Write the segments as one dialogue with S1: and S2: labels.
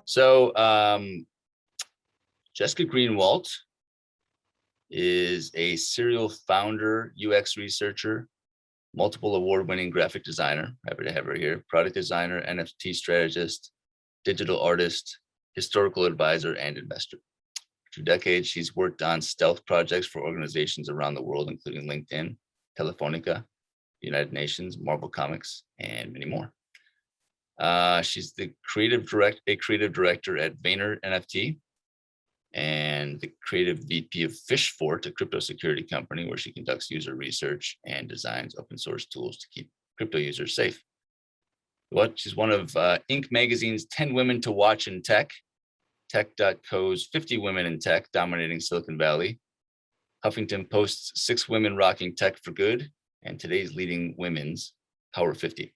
S1: So Jessica Greenwalt is a serial founder, UX researcher, multiple award-winning graphic designer, happy to have her here, product designer, NFT strategist, digital artist, historical advisor, and investor. For 2 decades, she's worked on stealth projects for organizations around the world, including LinkedIn, Telefonica, United Nations, Marvel Comics, and many more. She's the creative director at VaynerNFT and the creative VP of PhishFort, a crypto security company where she conducts user research and designs open source tools to keep crypto users safe. She's one of Inc. magazine's 10 Women to Watch in Tech, Tech.co's 50 Women in Tech Dominating Silicon Valley, Huffington Post's 6 Women Rocking Tech for Good, and today's Leading Women's Power 50.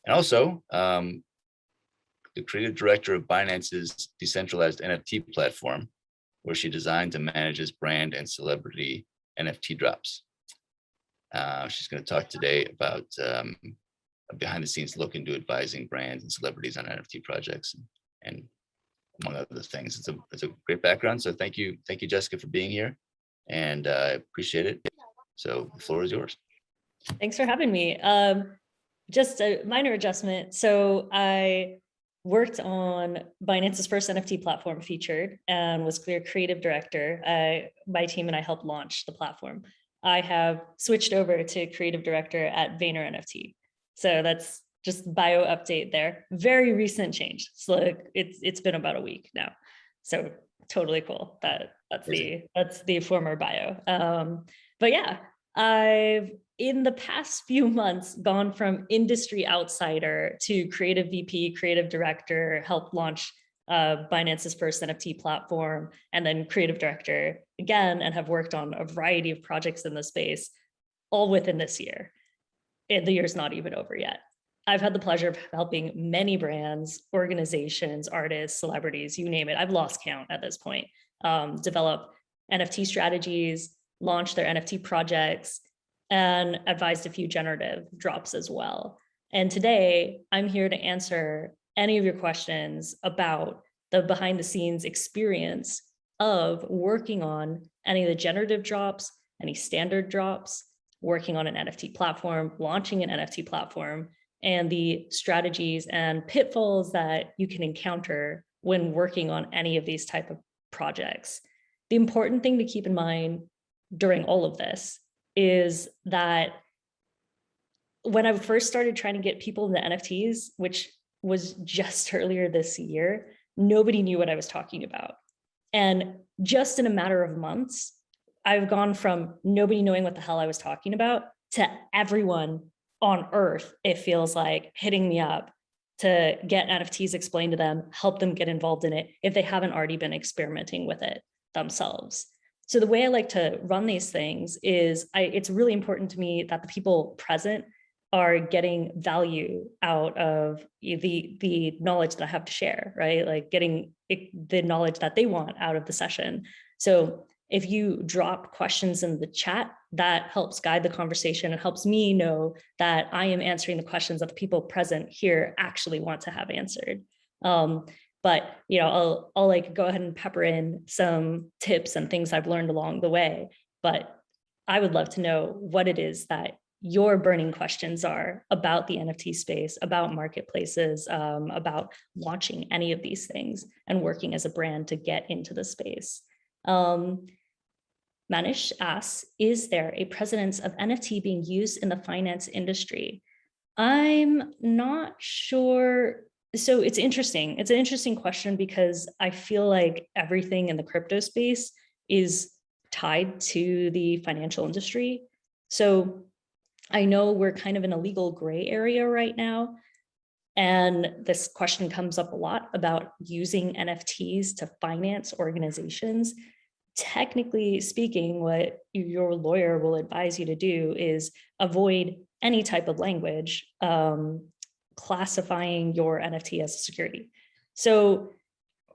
S1: And also the creative director of Binance's decentralized NFT platform, where she designs and manages brand and celebrity NFT drops. She's going to talk today about a behind the scenes look into advising brands and celebrities on NFT projects and among other things. It's a great background. So thank you, Jessica, for being here, and I appreciate it. So the floor is yours.
S2: Thanks for having me. Just a minor adjustment. So I worked on Binance's first NFT platform, Featured, and was their creative director. My team and I helped launch the platform. I have switched over to creative director at VaynerNFT. So that's just bio update there. Very recent change. So it's been about a week now. So totally cool. That's the former bio. But yeah, I've in the past few months gone from industry outsider to creative VP, creative director, helped launch Binance's first NFT platform, and then creative director again, and have worked on a variety of projects in the space, all within this year. And the year's not even over yet. I've had the pleasure of helping many brands, organizations, artists, celebrities, you name it. I've lost count at this point, develop NFT strategies, launch their NFT projects, and advised a few generative drops as well. And today I'm here to answer any of your questions about the behind the scenes experience of working on any of the generative drops, any standard drops, working on an NFT platform, launching an NFT platform, and the strategies and pitfalls that you can encounter when working on any of these type of projects. The important thing to keep in mind during all of this is that when I first started trying to get people into NFTs, which was just earlier this year, nobody knew what I was talking about. And just in a matter of months, I've gone from nobody knowing what the hell I was talking about to everyone on earth, it feels like, hitting me up to get NFTs explained to them, help them get involved in it if they haven't already been experimenting with it themselves. So the way I like to run these things is it's really important to me that the people present are getting value out of the knowledge that I have to share, right? Like getting the knowledge that they want out of the session. So if you drop questions in the chat, that helps guide the conversation. It helps me know that I am answering the questions that the people present here actually want to have answered. But I'll like go ahead and pepper in some tips and things I've learned along the way. But I would love to know what it is that your burning questions are about the NFT space, about marketplaces, about launching any of these things and working as a brand to get into the space. Manish asks, is there a precedence of NFT being used in the finance industry? I'm not sure. So it's interesting. It's an interesting question because I feel like everything in the crypto space is tied to the financial industry. So I know we're kind of in a legal gray area right now. And this question comes up a lot about using NFTs to finance organizations. Technically speaking, what your lawyer will advise you to do is avoid any type of language classifying your NFT as a security. So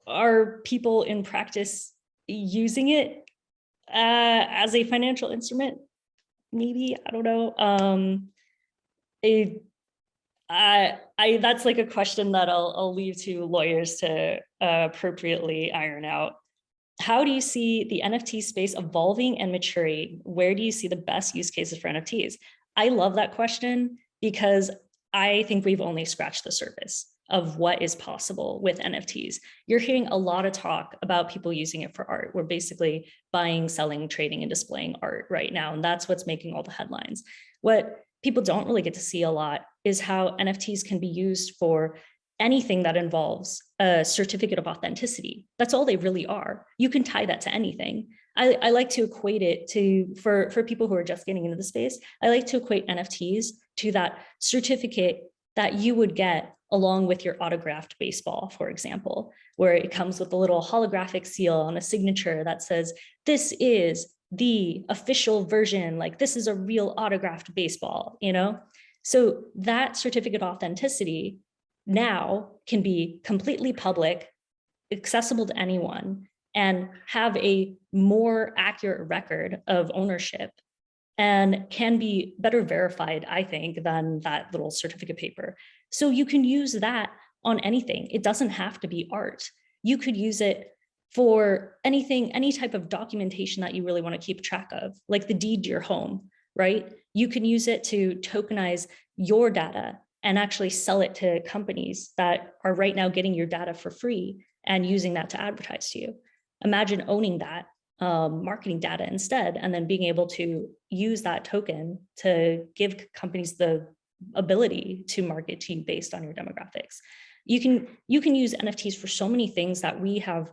S2: are people in practice using it as a financial instrument? Maybe, I don't know. That's like a question that I'll leave to lawyers to appropriately iron out. How do you see the NFT space evolving and maturing? Where do you see the best use cases for NFTs? I love that question because I think we've only scratched the surface of what is possible with NFTs. You're hearing a lot of talk about people using it for art. We're basically buying, selling, trading, and displaying art right now. And that's what's making all the headlines. What people don't really get to see a lot is how NFTs can be used for anything that involves a certificate of authenticity. That's all they really are. You can tie that to anything. I like to equate it to, for people who are just getting into the space, I like to equate NFTs to that certificate that you would get along with your autographed baseball, for example, where it comes with a little holographic seal and a signature that says, this is the official version, like this is a real autographed baseball, you know? So that certificate of authenticity now can be completely public, accessible to anyone, and have a more accurate record of ownership and can be better verified, I think, than that little certificate paper. So you can use that on anything. It doesn't have to be art. You could use it for anything, any type of documentation that you really want to keep track of, like the deed to your home, right? You can use it to tokenize your data and actually sell it to companies that are right now getting your data for free and using that to advertise to you. Imagine owning that marketing data instead, and then being able to use that token to give companies the ability to market to you based on your demographics. You can use NFTs for so many things that we have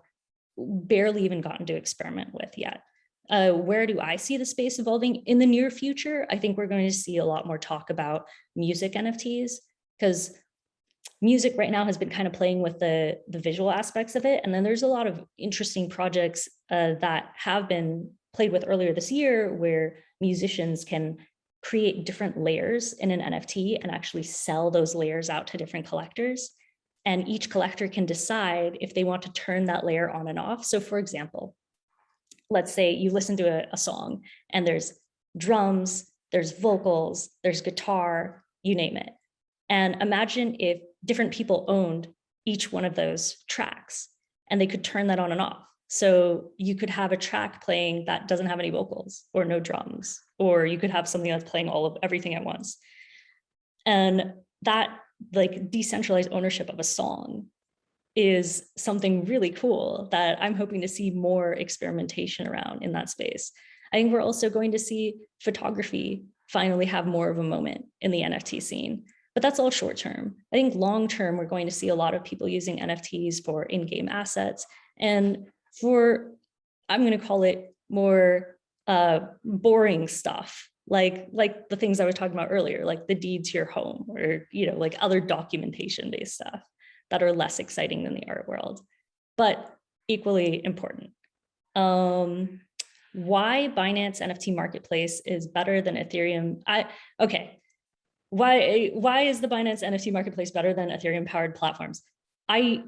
S2: barely even gotten to experiment with yet. Where do I see the space evolving in the near future? I think we're going to see a lot more talk about music NFTs, because music right now has been kind of playing with the visual aspects of it. And then there's a lot of interesting projects that have been played with earlier this year where musicians can create different layers in an NFT and actually sell those layers out to different collectors. And each collector can decide if they want to turn that layer on and off. So for example, let's say you listen to a song and there's drums, there's vocals, there's guitar, you name it. And imagine if different people owned each one of those tracks and they could turn that on and off. So you could have a track playing that doesn't have any vocals or no drums, or you could have something that's playing all of everything at once. And that like decentralized ownership of a song is something really cool that I'm hoping to see more experimentation around in that space. I think we're also going to see photography finally have more of a moment in the NFT scene, but that's all short term. I think long term, we're going to see a lot of people using NFTs for in-game assets and for, I'm going to call it more boring stuff, like the things I was talking about earlier, like the deed to your home, or like other documentation based stuff that are less exciting than the art world, but equally important. Why Binance NFT marketplace is better than Ethereum? Why is the Binance NFT marketplace better than Ethereum powered platforms? I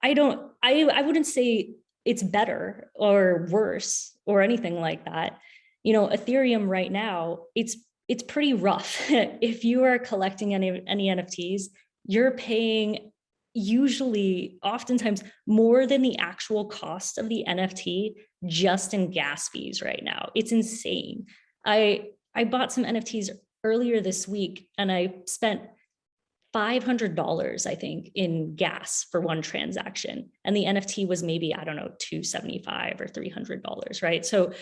S2: wouldn't say it's better or worse or anything like that. Ethereum right now, it's pretty rough. If you are collecting any NFTs, you're paying usually oftentimes more than the actual cost of the NFT just in gas fees right now. It's insane. I bought some NFTs earlier this week and I spent $500, I think, in gas for one transaction. And the NFT was maybe, I don't know, $275 or $300, right? So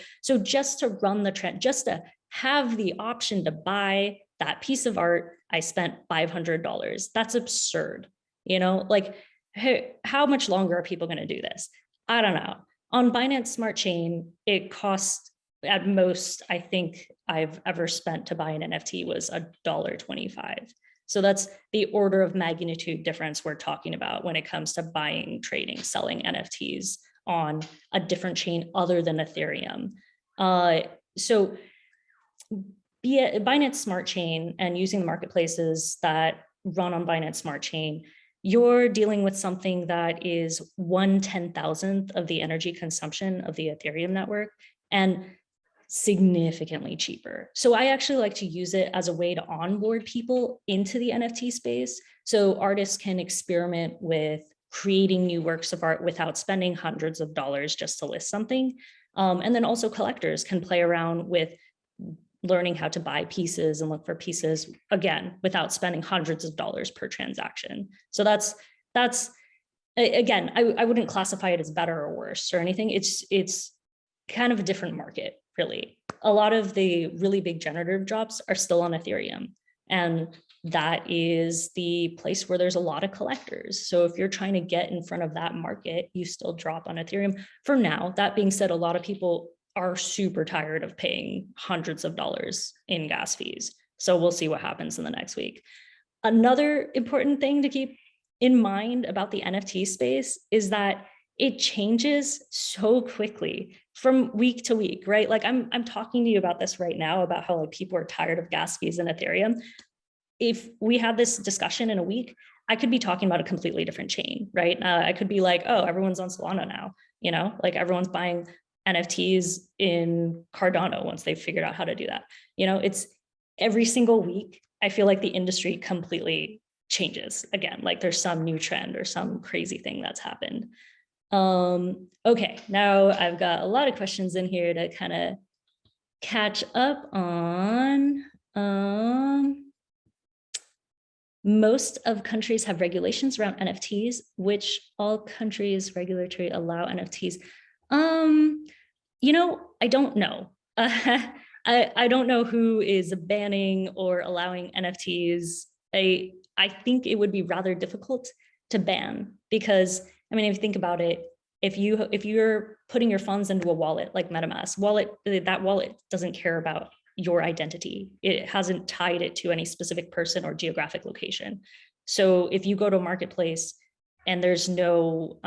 S2: just to run the trend, just to have the option to buy that piece of art, I spent $500. That's absurd. Like, hey, how much longer are people going to do this? I don't know. On Binance Smart Chain, it costs at most, I think I've ever spent to buy an NFT was $1.25. So that's the order of magnitude difference we're talking about when it comes to buying, trading, selling NFTs on a different chain other than Ethereum. So be it Binance Smart Chain and using the marketplaces that run on Binance Smart Chain, you're dealing with something that is 1/10,000th of the energy consumption of the Ethereum network. And significantly cheaper. So I actually like to use it as a way to onboard people into the NFT space. So artists can experiment with creating new works of art without spending hundreds of dollars just to list something. And then also collectors can play around with learning how to buy pieces and look for pieces, again, without spending hundreds of dollars per transaction. So that's again, I wouldn't classify it as better or worse or anything. It's kind of a different market, really. A lot of the really big generative drops are still on Ethereum. And that is the place where there's a lot of collectors. So if you're trying to get in front of that market, you still drop on Ethereum for now. That being said, a lot of people are super tired of paying hundreds of dollars in gas fees. So we'll see what happens in the next week. Another important thing to keep in mind about the NFT space is that it changes so quickly from week to week, right? Like I'm talking to you about this right now about how like people are tired of gas fees in Ethereum. If we had this discussion in a week, I could be talking about a completely different chain, right? I could be like, oh, everyone's on Solana now, you know, like everyone's buying NFTs in Cardano once they've figured out how to do that. You know, it's every single week, I feel like the industry completely changes again, like there's some new trend or some crazy thing that's happened. Okay, now I've got a lot of questions in here to kind of catch up on. Most of countries have regulations around NFTs, which all countries regulatory allow NFTs. You know, I don't know. I don't know who is banning or allowing NFTs. I think it would be rather difficult to ban because, I mean, if you think about it, if you're putting your funds into a wallet like MetaMask, that wallet doesn't care about your identity. It hasn't tied it to any specific person or geographic location. So if you go to a marketplace and there's no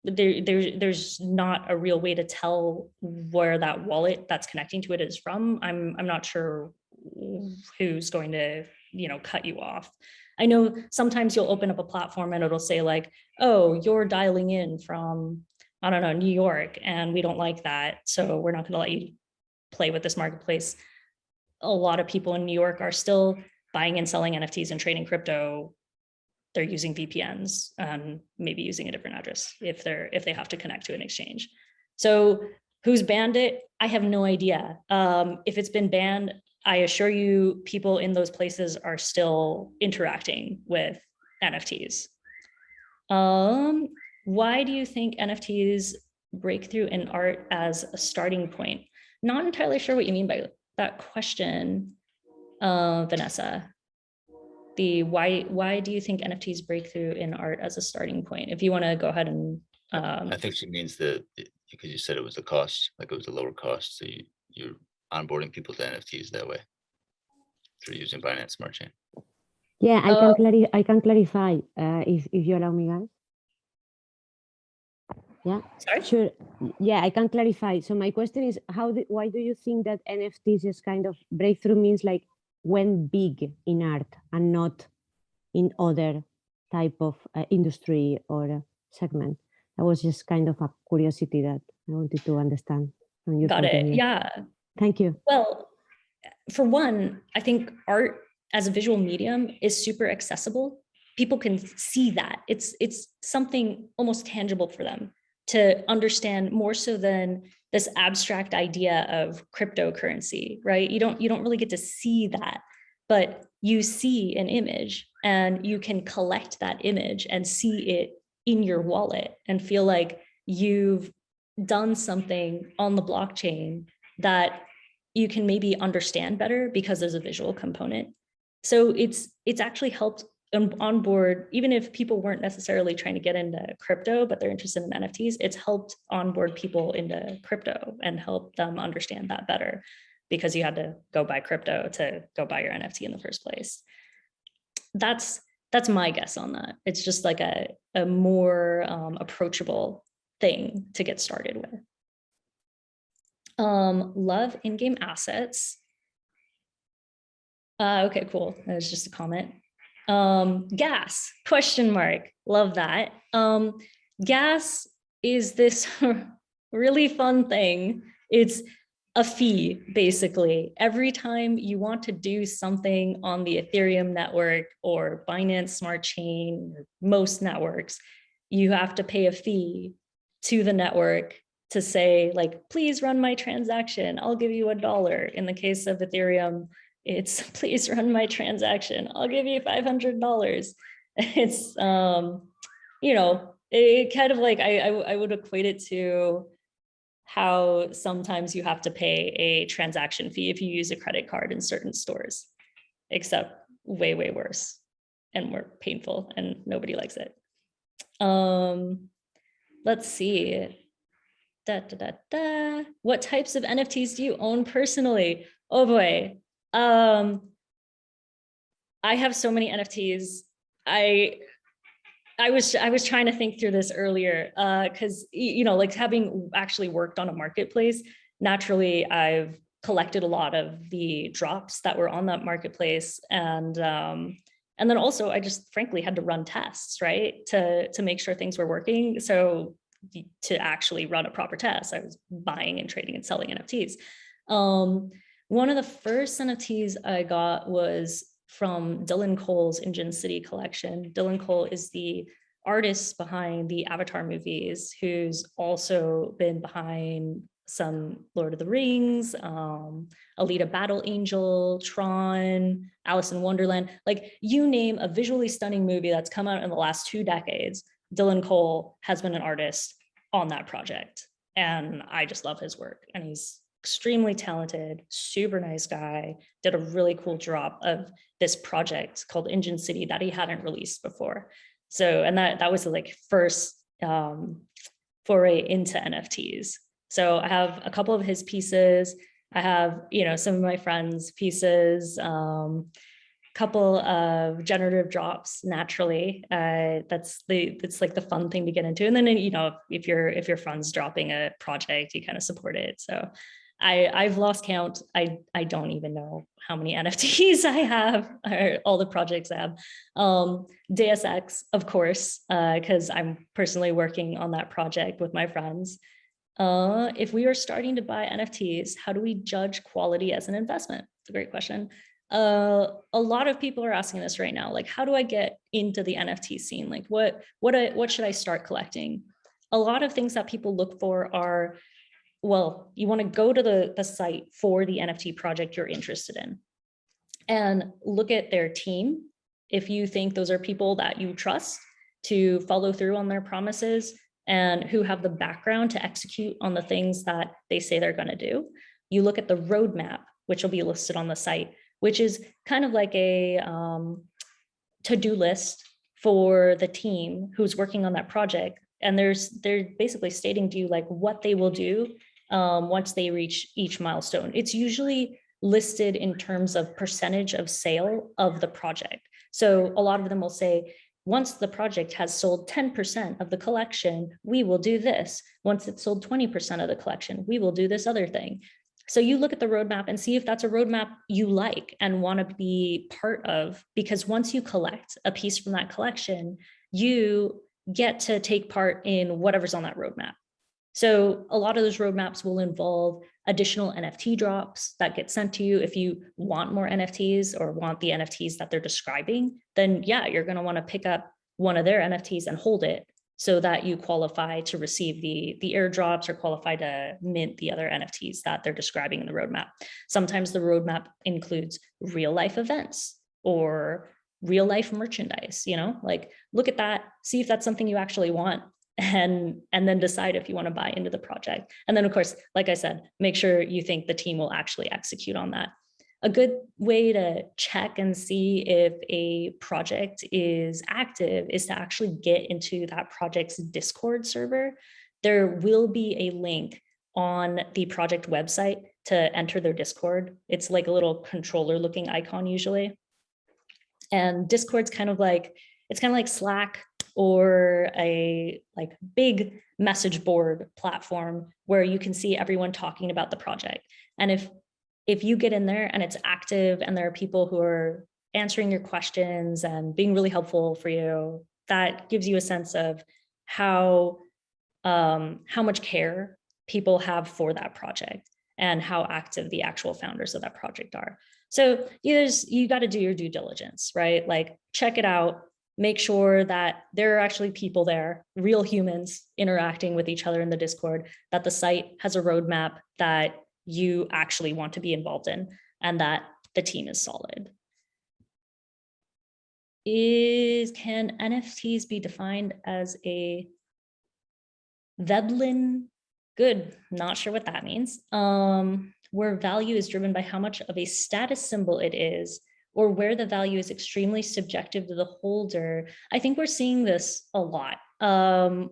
S2: there's not a real way to tell where that wallet that's connecting to it is from, I'm not sure who's going to, you know, cut you off. I know sometimes you'll open up a platform and it'll say like, oh, you're dialing in from, I don't know, New York, and we don't like that, so we're not going to let you play with this marketplace. A lot of people in New York are still buying and selling NFTs and trading crypto. They're using VPNs and maybe using a different address if they have to connect to an exchange. So who's banned it? I have no idea. If it's been banned, I assure you people in those places are still interacting with NFTs. Why do you think NFTs breakthrough in art as a starting point? Not entirely sure what you mean by that question, Vanessa. Why do you think NFTs break through in art as a starting point? If you want to go ahead and
S1: I think she means that because you said it was a cost, like it was a lower cost, so you're onboarding people to NFTs that way through using Binance Smart Chain.
S3: Yeah, I can clarify if you allow me, guys. Yeah,
S2: sorry?
S3: Sure. Yeah, I can clarify. So my question is, why do you think that NFTs is kind of breakthrough means like went big in art and not in other type of industry or segment? That was just kind of a curiosity that I wanted to understand from your
S2: Got
S3: point of
S2: it.
S3: view.
S2: Yeah.
S3: Thank you.
S2: Well, for one, I think art as a visual medium is super accessible. People can see that. It's something almost tangible for them to understand, more so than this abstract idea of cryptocurrency, right? You don't really get to see that, but you see an image and you can collect that image and see it in your wallet and feel like you've done something on the blockchain that you can maybe understand better because there's a visual component. So it's actually helped onboard, even if people weren't necessarily trying to get into crypto, but they're interested in NFTs, it's helped onboard people into crypto and help them understand that better, because you had to go buy crypto to go buy your NFT in the first place. That's my guess on that. It's just like a more approachable thing to get started with. Love in-game assets. Okay, cool. That was just a comment. Gas, question mark. Love that. Gas is this really fun thing. It's a fee, basically. Every time you want to do something on the Ethereum network or Binance Smart Chain, or most networks, you have to pay a fee to the network to say, like, please run my transaction, I'll give you $1. In the case of Ethereum, it's please run my transaction, I'll give you $500. It's, you know, it kind of like, I would equate it to how sometimes you have to pay a transaction fee if you use a credit card in certain stores, except way, way worse and more painful, and nobody likes it. Let's see. What types of NFTs do you own personally? Oh boy. I have so many NFTs. I was trying to think through this earlier, because, you know, like, having actually worked on a marketplace, naturally I've collected a lot of the drops that were on that marketplace, and then also I just frankly had to run tests, right, to make sure things were working. So to actually run a proper test, I was buying and trading and selling NFTs. One of the first NFTs I got was from Dylan Cole's Engine City collection. Dylan Cole is the artist behind the Avatar movies, who's also been behind some Lord of the Rings, Alita Battle Angel, Tron, Alice in Wonderland. Like, you name a visually stunning movie that's come out in the last 2 decades, Dylan Cole has been an artist on that project. And I just love his work. And he's extremely talented, super nice guy, did a really cool drop of this project called Engine City that he hadn't released before. So, and that was the like first foray into NFTs. So I have a couple of his pieces. I have, you know, some of my friends' pieces, couple of generative drops naturally. That's like the fun thing to get into. And then, you know, if your friend's dropping a project, you kind of support it. So I've lost count. I don't even know how many NFTs I have, or all the projects I have. Deus Ex, of course, because I'm personally working on that project with my friends. If we are starting to buy NFTs, how do we judge quality as an investment? It's a great question. A lot of people are asking this right now. Like, how do I get into the NFT scene? Like, what should I start collecting? A lot of things that people look for are, well, you want to go to the site for the NFT project you're interested in and look at their team. If you think those are people that you trust to follow through on their promises and who have the background to execute on the things that they say they're going to do, you look at the roadmap, which will be listed on the site, which is kind of like a to-do list for the team who's working on that project. And they're basically stating to you like what they will do once they reach each milestone. It's usually listed in terms of percentage of sale of the project. So a lot of them will say, once the project has sold 10% of the collection, we will do this. Once it's sold 20% of the collection, we will do this other thing. So you look at the roadmap and see if that's a roadmap you like and want to be part of, because once you collect a piece from that collection, you get to take part in whatever's on that roadmap. So a lot of those roadmaps will involve additional NFT drops that get sent to you. If you want more NFTs or want the NFTs that they're describing, then yeah, you're going to want to pick up one of their NFTs and hold it so that you qualify to receive the airdrops or qualify to mint the other NFTs that they're describing in the roadmap. Sometimes the roadmap includes real life events or real life merchandise, you know, like look at that, see if that's something you actually want, and then decide if you want to buy into the project. And then of course, like I said, make sure you think the team will actually execute on that. A good way to check and see if a project is active is to actually get into that project's Discord server. There will be a link on the project website to enter their Discord. It's like a little controller looking icon usually. And Discord's kind of like, it's kind of like Slack or a like big message board platform where you can see everyone talking about the project. And if you get in there and it's active and there are people who are answering your questions and being really helpful for you, that gives you a sense of how much care people have for that project. and how active the actual founders of that project are. So you got to do your due diligence, right? Like check it out, make sure that there are actually people there, real humans interacting with each other in the Discord, that the site has a roadmap that you actually want to be involved in, and that the team is solid. Can NFTs be defined as a Veblen? Good, not sure what that means. Where value is driven by how much of a status symbol it is, or where the value is extremely subjective to the holder. I think we're seeing this a lot,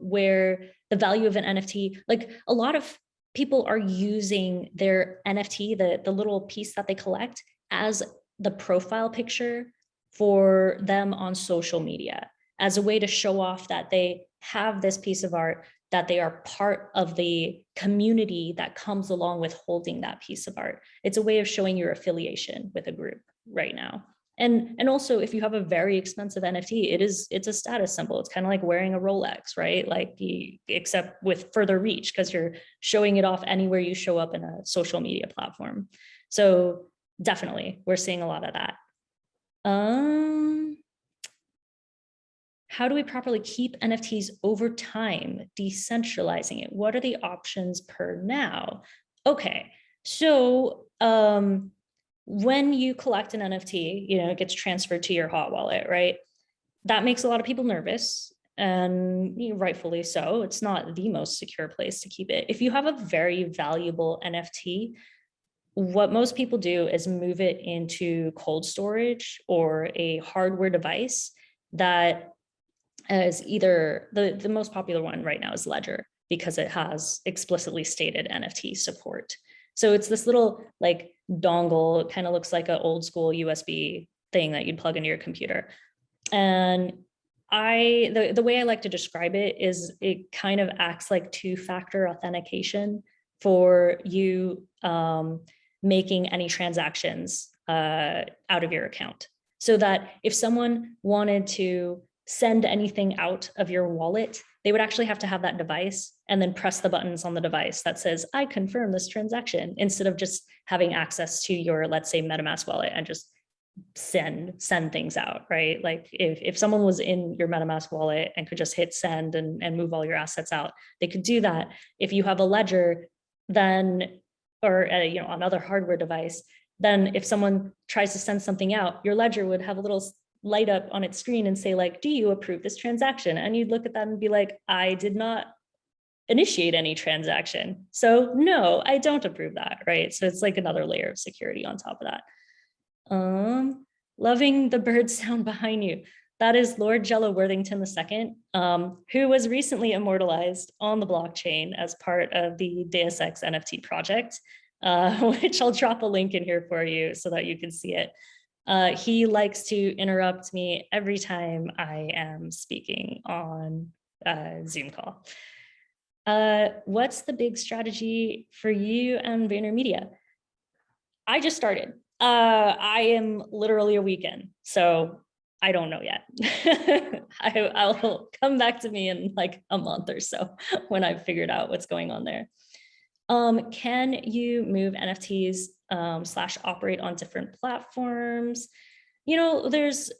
S2: where the value of an NFT, like a lot of people are using their NFT, the little piece that they collect, as the profile picture for them on social media, as a way to show off that they have this piece of art, that they are part of the community that comes along with holding that piece of art. It's a way of showing your affiliation with a group right now. And also, if you have a very expensive NFT, it's a status symbol. It's kind of like wearing a Rolex, right? Like except with further reach, because you're showing it off anywhere you show up in a social media platform. So definitely, we're seeing a lot of that. How do we properly keep NFTs over time, decentralizing it? What are the options per now? Okay, so when you collect an NFT, it gets transferred to your hot wallet, right? That makes a lot of people nervous, and rightfully so. It's not the most secure place to keep it. If you have a very valuable NFT, what most people do is move it into cold storage or a hardware device that is either the most popular one right now is Ledger, because it has explicitly stated NFT support. So it's this little like dongle. It kind of looks like an old school USB thing that you'd plug into your computer. And the way I like to describe it is it kind of acts like two-factor authentication for you making any transactions out of your account. So that if someone wanted to send anything out of your wallet, they would actually have to have that device and then press the buttons on the device that says, I confirm this transaction, instead of just having access to your, let's say, MetaMask wallet and just send things out, right? Like if someone was in your MetaMask wallet and could just hit send and move all your assets out, they could do that. If you have a Ledger, then, or another hardware device, then if someone tries to send something out, your Ledger would have a little light up on its screen and say like, do you approve this transaction? And you'd look at that and be like, I did not initiate any transaction. So no, I don't approve that, right? So it's like another layer of security on top of that. Loving the bird sound behind you. That is Lord Jello Worthington II, who was recently immortalized on the blockchain as part of the Deus Ex NFT project, which I'll drop a link in here for you so that you can see it. He likes to interrupt me every time I am speaking on a Zoom call. What's the big strategy for you and VaynerMedia? I just started. I am literally a weekend, so I don't know yet. I'll come back to me in like a month or so when I've figured out what's going on there. Can you move NFTs / operate on different platforms? There's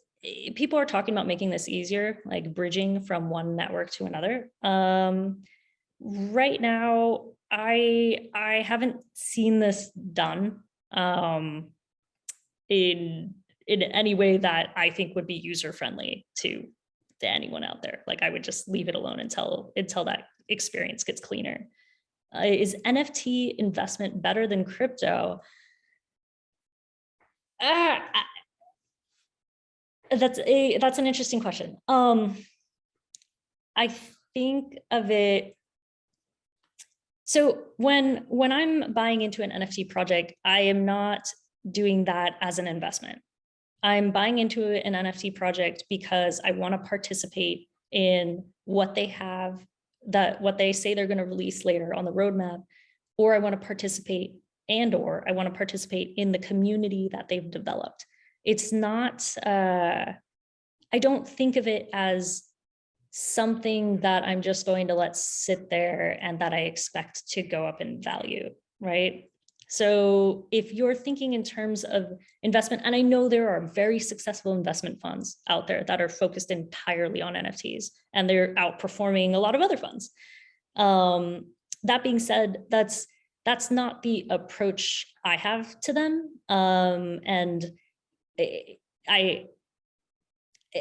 S2: people are talking about making this easier, like bridging from one network to another. Right now, I haven't seen this done in any way that I think would be user friendly to anyone out there. Like I would just leave it alone until that experience gets cleaner. Is NFT investment better than crypto? That's an interesting question. I think of it. So when I'm buying into an NFT project, I am not doing that as an investment. I'm buying into an NFT project because I want to participate in what they have, what they say they're going to release later on the roadmap, or I want to participate or I want to participate in the community that they've developed. It's not, I don't think of it as something that I'm just going to let sit there and that I expect to go up in value, right? So if you're thinking in terms of investment, and I know there are very successful investment funds out there that are focused entirely on NFTs, and they're outperforming a lot of other funds. That being said, that's not the approach I have to them. And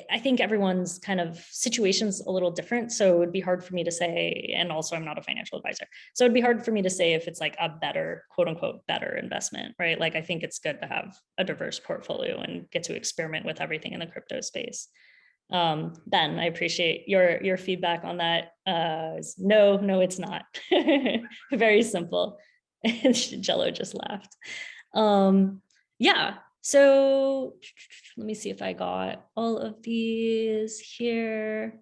S2: I think everyone's kind of situation's a little different. So it would be hard for me to say, and also I'm not a financial advisor. So it'd be hard for me to say if it's like a better, quote unquote, better investment, right? Like, I think it's good to have a diverse portfolio and get to experiment with everything in the crypto space. Ben, I appreciate your feedback on that. No, it's not. Very simple. Jello just laughed. Yeah. So let me see if I got all of these here.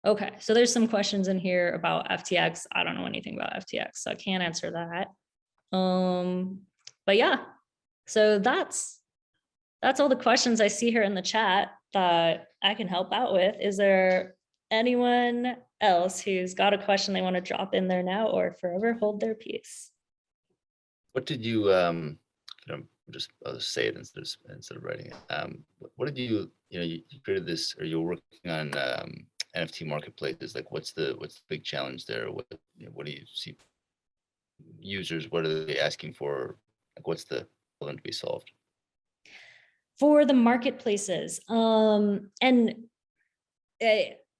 S2: Okay, so there's some questions in here about FTX. I don't know anything about FTX, so I can't answer that. But yeah, so that's all the questions I see here in the chat that I can help out with. Is there anyone else who's got a question they want to drop in there now or forever hold their peace?
S1: What did you, I'll just say it instead of writing it. What did you created this, or you're working on NFT marketplaces? Like, what's the big challenge there? What do you see users? What are they asking for? Like, what's the problem to be solved?
S2: For the marketplaces, and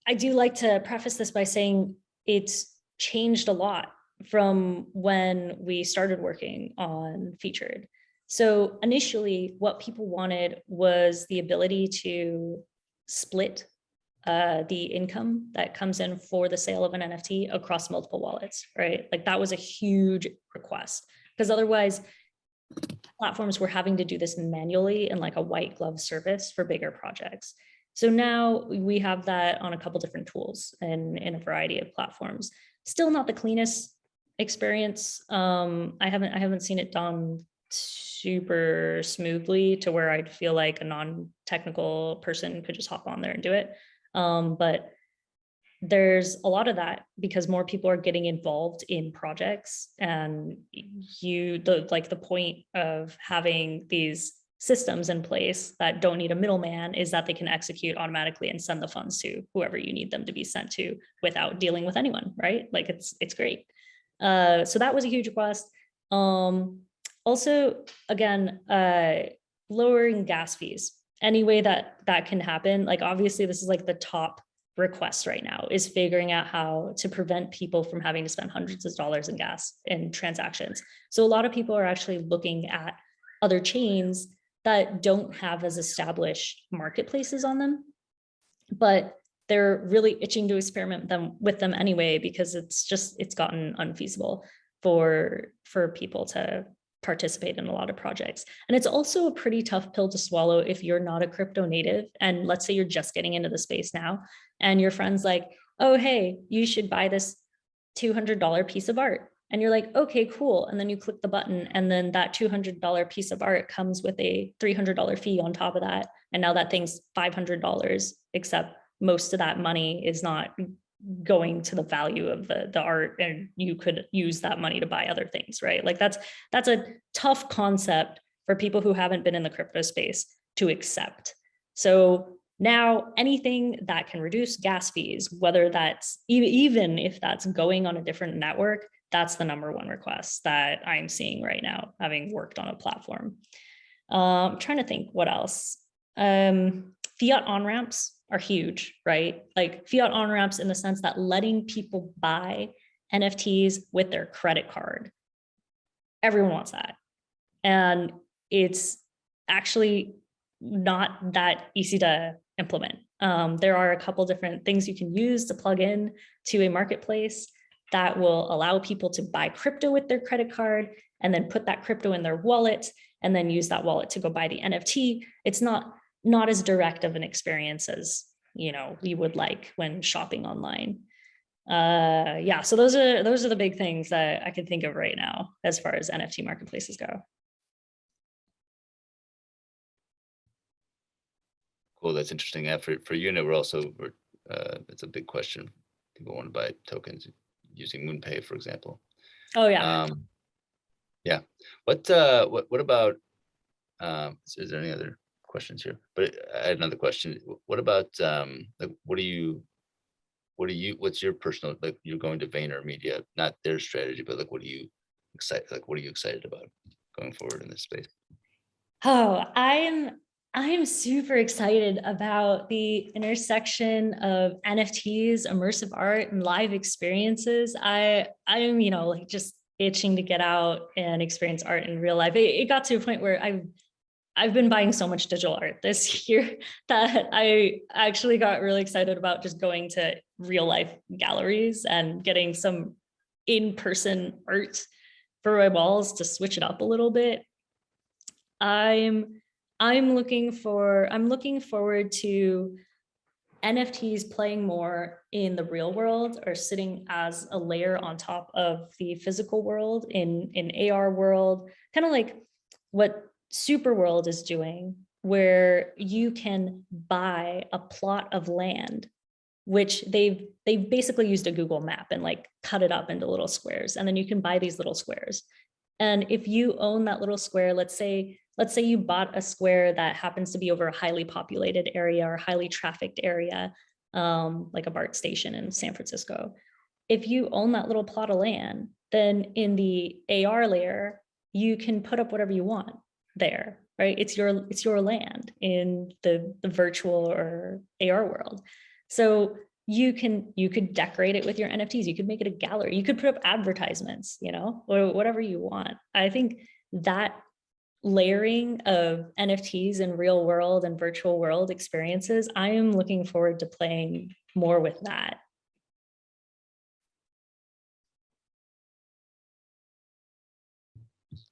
S2: I do like to preface this by saying it's changed a lot from when we started working on Featured. So initially, what people wanted was the ability to split the income that comes in for the sale of an NFT across multiple wallets, right? Like, that was a huge request, because otherwise platforms were having to do this manually in like a white glove service for bigger projects. So now we have that on a couple different tools and in a variety of platforms. Still not the cleanest experience. I haven't seen it done super smoothly to where I'd feel like a non-technical person could just hop on there and do it. But there's a lot of that because more people are getting involved in projects, and the point of having these systems in place that don't need a middleman is that they can execute automatically and send the funds to whoever you need them to be sent to without dealing with anyone, right? Like, it's great. So that was a huge request. Also, again, lowering gas fees. Any way that can happen. Like, obviously this is like the top request right now, is figuring out how to prevent people from having to spend hundreds of dollars in gas in transactions. So a lot of people are actually looking at other chains that don't have as established marketplaces on them, but they're really itching to experiment with them anyway, because it's gotten unfeasible for people to participate in a lot of projects. And it's also a pretty tough pill to swallow if you're not a crypto native. And let's say you're just getting into the space now, and your friend's like, oh, hey, you should buy this $200 piece of art. And you're like, okay, cool. And then you click the button, and then that $200 piece of art comes with a $300 fee on top of that. And now that thing's $500, except most of that money is not going to the value of the art, and you could use that money to buy other things, right? Like, that's a tough concept for people who haven't been in the crypto space to accept. So now anything that can reduce gas fees, whether that's even if that's going on a different network, that's the #1 request that I'm seeing right now, having worked on a platform. I'm trying to think what else. Fiat on-ramps are huge, right? Like, fiat on-ramps in the sense that letting people buy NFTs with their credit card. Everyone wants that. And it's actually not that easy to implement. There are a couple different things you can use to plug in to a marketplace that will allow people to buy crypto with their credit card and then put that crypto in their wallet and then use that wallet to go buy the NFT. It's not as direct of an experience as, we would like when shopping online. Yeah, so those are the big things that I can think of right now as far as NFT marketplaces go.
S1: Cool, that's interesting. Yeah, for Unit, we're it's a big question people want to buy tokens using MoonPay, for example.
S2: Oh yeah.
S1: Yeah. What about, is there any other questions here? But I had another question. What about, like, what's your personal, like, you're going to VaynerMedia, not their strategy, but like, what are you excited about going forward in this space?
S2: Oh, I am super excited about the intersection of NFTs, immersive art, and live experiences. I'm, like just itching to get out and experience art in real life. It got to a point where I've been buying so much digital art this year that I actually got really excited about just going to real life galleries and getting some in-person art for my walls to switch it up a little bit. I'm looking forward to NFTs playing more in the real world, or sitting as a layer on top of the physical world in AR world, kind of like what Super World is doing, where you can buy a plot of land, which they've basically used a Google map and like cut it up into little squares, and then you can buy these little squares. And if you own that little square, let's say you bought a square that happens to be over a highly populated area or highly trafficked area, like a BART station in San Francisco. If you own that little plot of land, then in the AR layer, you can put up whatever you want there, right? It's your land in the virtual or AR world. So you could decorate it with your NFTs. You could make it a gallery. You could put up advertisements, or whatever you want. I think that layering of NFTs in real world and virtual world experiences, I am looking forward to playing more with that.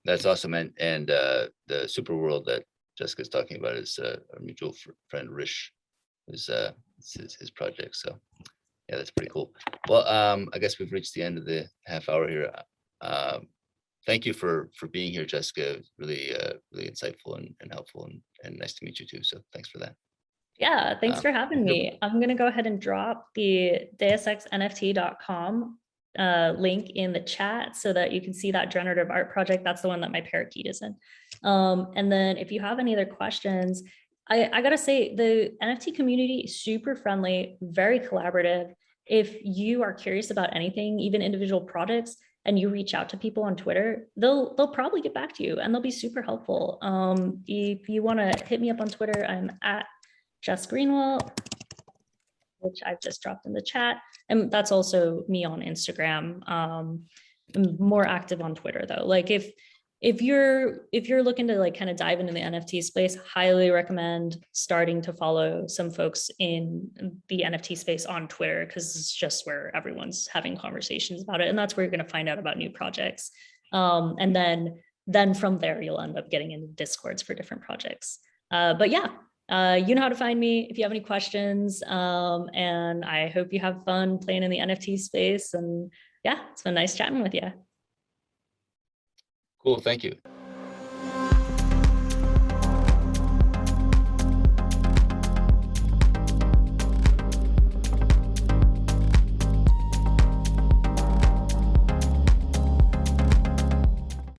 S1: That's awesome. And the super world that Jessica's talking about is our mutual friend Rish, is his project. So yeah, that's pretty cool. Well, I guess we've reached the end of the half hour here. Thank you for being here, Jessica. Really insightful and helpful, and nice to meet you too. So thanks for that.
S2: Yeah, thanks for having me. I'm going to go ahead and drop the deusxnft.com link in the chat so that you can see that generative art project. That's the one that my parakeet is in. And then if you have any other questions, I got to say, the NFT community is super friendly, very collaborative. If you are curious about anything, even individual projects, and you reach out to people on Twitter, they'll probably get back to you, and they'll be super helpful. If you want to hit me up on Twitter, I'm at Just Greenwalt, which I've just dropped in the chat. And that's also me on Instagram. I'm more active on Twitter though. Like if you're looking to like kind of dive into the NFT space, highly recommend starting to follow some folks in the NFT space on Twitter, because it's just where everyone's having conversations about it. And that's where you're going to find out about new projects. And then from there, you'll end up getting into Discords for different projects. But yeah, you know how to find me if you have any questions. And I hope you have fun playing in the NFT space. And yeah, it's been nice chatting with you.
S1: Cool. Thank you.